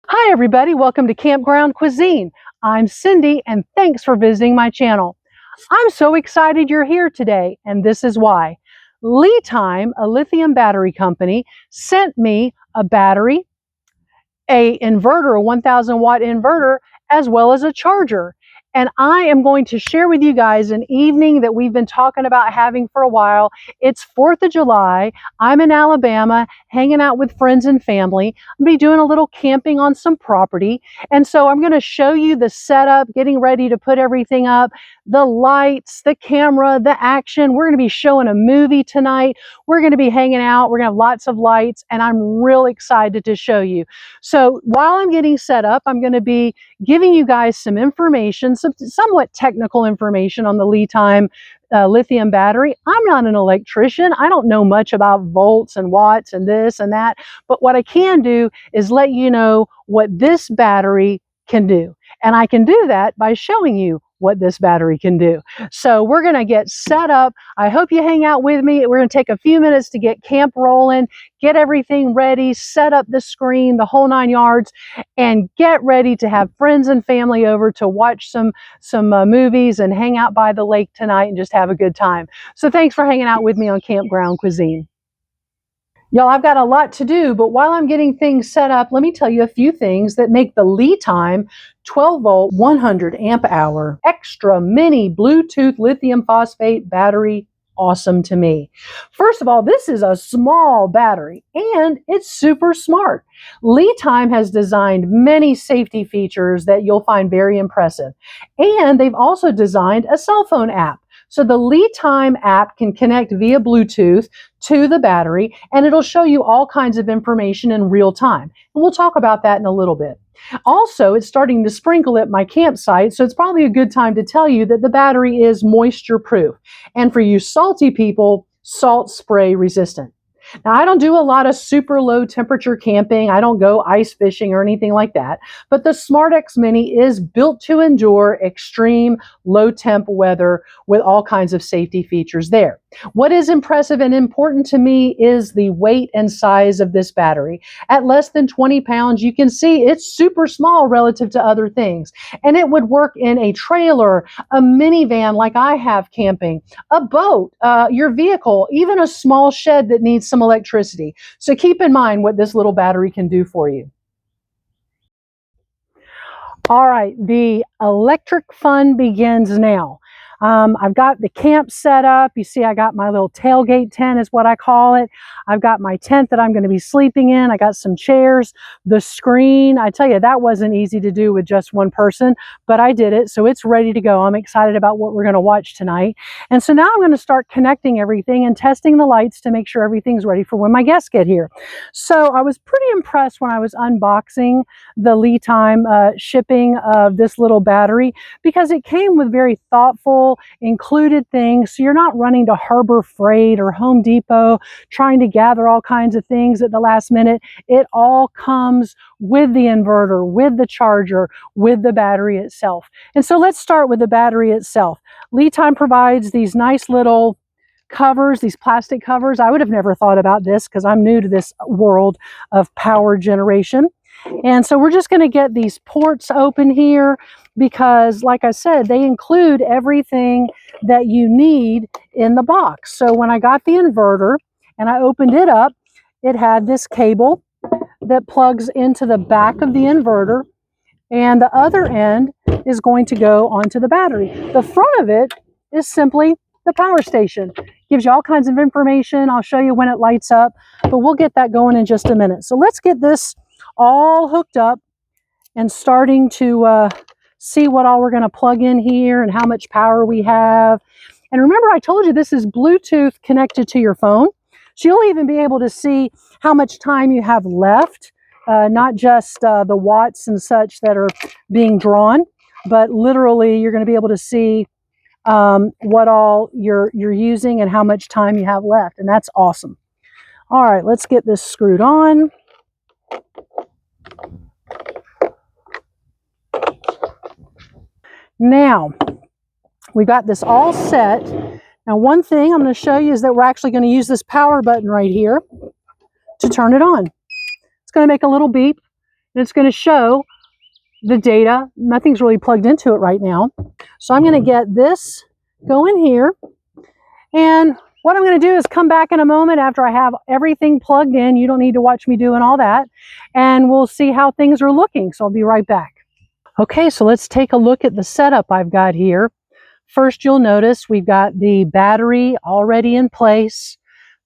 Hi everybody, welcome to Campground Cuisine. I'm Cindy and thanks for visiting my channel. I'm so excited you're here today and this is why. LiTime, a lithium battery company, sent me a battery, a inverter, a 1000 watt inverter, as well as a charger. And I am going to share with you guys an evening that we've been talking about having for a while. It's 4th of July. I'm in Alabama, hanging out with friends and family. I'll be doing a little camping on some property. And so I'm going to show you the setup, getting ready to put everything up, the lights, the camera, the action. We're going to be showing a movie tonight. We're going to be hanging out. We're going to have lots of lights, and I'm real excited to show you. So while I'm getting set up, I'm going to be giving you guys some information, some somewhat technical information on the LiTime lithium battery. I'm not an electrician. I don't know much about volts and watts and this and that. But what I can do is let you know what this battery can do. And I can do that by showing you what this battery can do. So we're going to get set up. I hope you hang out with me. We're going to take a few minutes to get camp rolling, get everything ready, set up the screen, the whole 9 yards, and get ready to have friends and family over to watch some movies and hang out by the lake tonight and just have a good time. So thanks for hanging out with me on Campground Cuisine. Y'all, I've got a lot to do, but while I'm getting things set up, let me tell you a few things that make the LiTime 12 volt 100 amp hour extra mini Bluetooth lithium phosphate battery awesome to me. First of all, this is a small battery and it's super smart. LiTime has designed many safety features that you'll find very impressive. And they've also designed a cell phone app. So the LiTime app can connect via Bluetooth to the battery, and it'll show you all kinds of information in real time. And we'll talk about that in a little bit. Also, it's starting to sprinkle at my campsite, so it's probably a good time to tell you that the battery is moisture proof. And for you salty people, salt spray resistant. Now, I don't do a lot of super low temperature camping. I don't go ice fishing or anything like that. But the SmartX Mini is built to endure extreme low temp weather with all kinds of safety features there. What is impressive and important to me is the weight and size of this battery. At less than 20 pounds, you can see it's super small relative to other things. And it would work in a trailer, a minivan like I have camping, a boat, your vehicle, even a small shed that needs some electricity. So keep in mind what this little battery can do for you. All right, the electric fun begins now. I've got the camp set up. You see, I got my little tailgate tent is what I call it. I've got my tent that I'm going to be sleeping in. I got some chairs, the screen. I tell you, that wasn't easy to do with just one person, but I did it. So it's ready to go. I'm excited about what we're going to watch tonight. And so now I'm going to start connecting everything and testing the lights to make sure everything's ready for when my guests get here. So I was pretty impressed when I was unboxing the LiTime shipping of this little battery, because it came with very thoughtful included things. So you're not running to Harbor Freight or Home Depot trying to gather all kinds of things at the last minute. It all comes with the inverter, with the charger, with the battery itself. And so let's start with the battery itself. LiTime provides these nice little covers, these plastic covers. I would have never thought about this because I'm new to this world of power generation. And so we're just going to get these ports open here because, like I said, they include everything that you need in the box. So when I got the inverter and I opened it up, it had this cable that plugs into the back of the inverter, and the other end is going to go onto the battery. The front of it is simply the power station. Gives you all kinds of information. I'll show you when it lights up, but we'll get that going in just a minute. So let's get this all hooked up and starting to see what all we're going to plug in here and how much power we have. And remember, I told you this is Bluetooth connected to your phone. So you'll even be able to see how much time you have left, not just the watts and such that are being drawn, but literally you're going to be able to see what all you're using and how much time you have left. And that's awesome. All right, let's get this screwed on. Now, we've got this all set. Now, one thing I'm going to show you is that we're actually going to use this power button right here to turn it on. It's going to make a little beep. and it's going to show the data. Nothing's really plugged into it right now. So I'm going to get this going here. And what I'm going to do is come back in a moment after I have everything plugged in. You don't need to watch me doing all that. And we'll see how things are looking. So I'll be right back. Okay, so let's take a look at the setup I've got here. First, you'll notice we've got the battery already in place.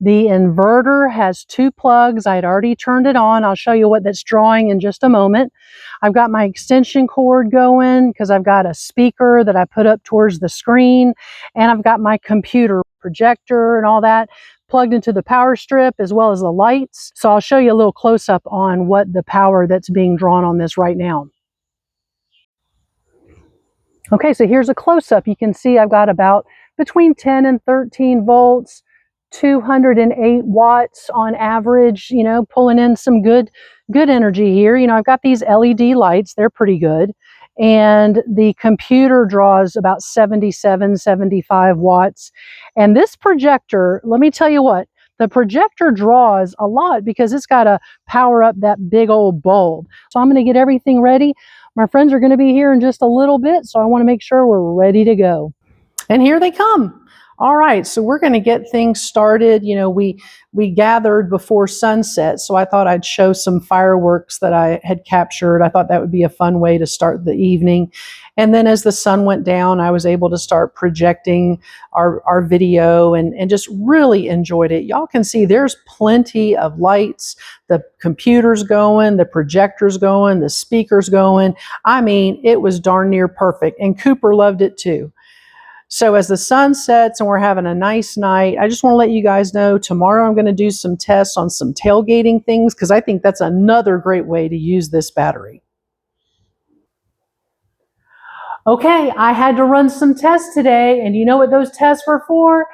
The inverter has 2 plugs. I'd already turned it on. I'll show you what that's drawing in just a moment. I've got my extension cord going because I've got a speaker that I put up towards the screen, and I've got my computer projector and all that plugged into the power strip as well as the lights. So I'll show you a little close-up on what the power that's being drawn on this right now. Okay, so here's a close-up. You can see I've got about between 10 and 13 volts, 208 watts on average, you know, pulling in some good energy here. You know, I've got these LED lights, they're pretty good. And the computer draws about 77, 75 watts. And this projector, let me tell you what, the projector draws a lot because it's got to power up that big old bulb. So I'm going to get everything ready. My friends are going to be here in just a little bit, so I want to make sure we're ready to go. And here they come. All right, so we're going to get things started. You know, we gathered before sunset, so I thought I'd show some fireworks that I had captured. I thought that would be a fun way to start the evening. And then as the sun went down, I was able to start projecting our video and just really enjoyed it. Y'all can see there's plenty of lights, the computer's going, the projector's going, the speaker's going. I mean, it was darn near perfect, and Cooper loved it too. So as the sun sets and we're having a nice night, I just want to let you guys know tomorrow I'm going to do some tests on some tailgating things because I think that's another great way to use this battery. Okay, I had to run some tests today, and you know what those tests were for?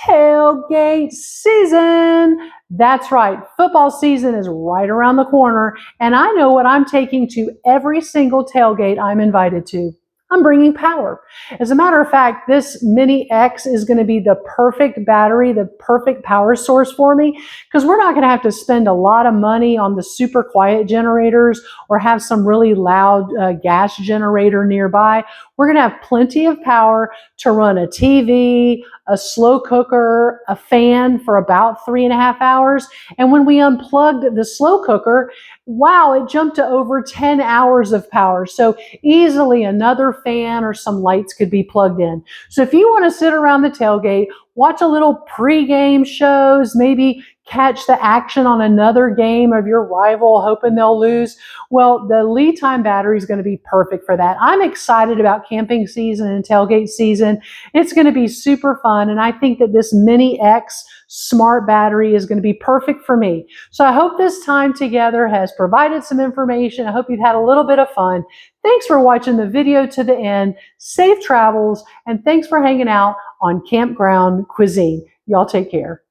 Tailgate season. That's right, football season is right around the corner, and I know what I'm taking to every single tailgate I'm invited to. I'm bringing power. As a matter of fact, this Mini X is going to be the perfect battery, the perfect power source for me, because we're not going to have to spend a lot of money on the super quiet generators or have some really loud gas generator nearby. We're going to have plenty of power to run a TV, a slow cooker, a fan for about 3.5 hours. And when we unplugged the slow cooker, wow, it jumped to over 10 hours of power. So easily another fan or some lights could be plugged in. So if you want to sit around the tailgate, watch a little pre-game shows, maybe catch the action on another game of your rival, hoping they'll lose, well, the lead time battery is going to be perfect for that. I'm excited about camping season and tailgate season. It's going to be super fun, and I think that this Mini X smart battery is going to be perfect for me. So I hope this time together has provided some information. I hope you've had a little bit of fun. Thanks for watching the video to the end. Safe travels, and thanks for hanging out on Campground Cuisine. Y'all take care.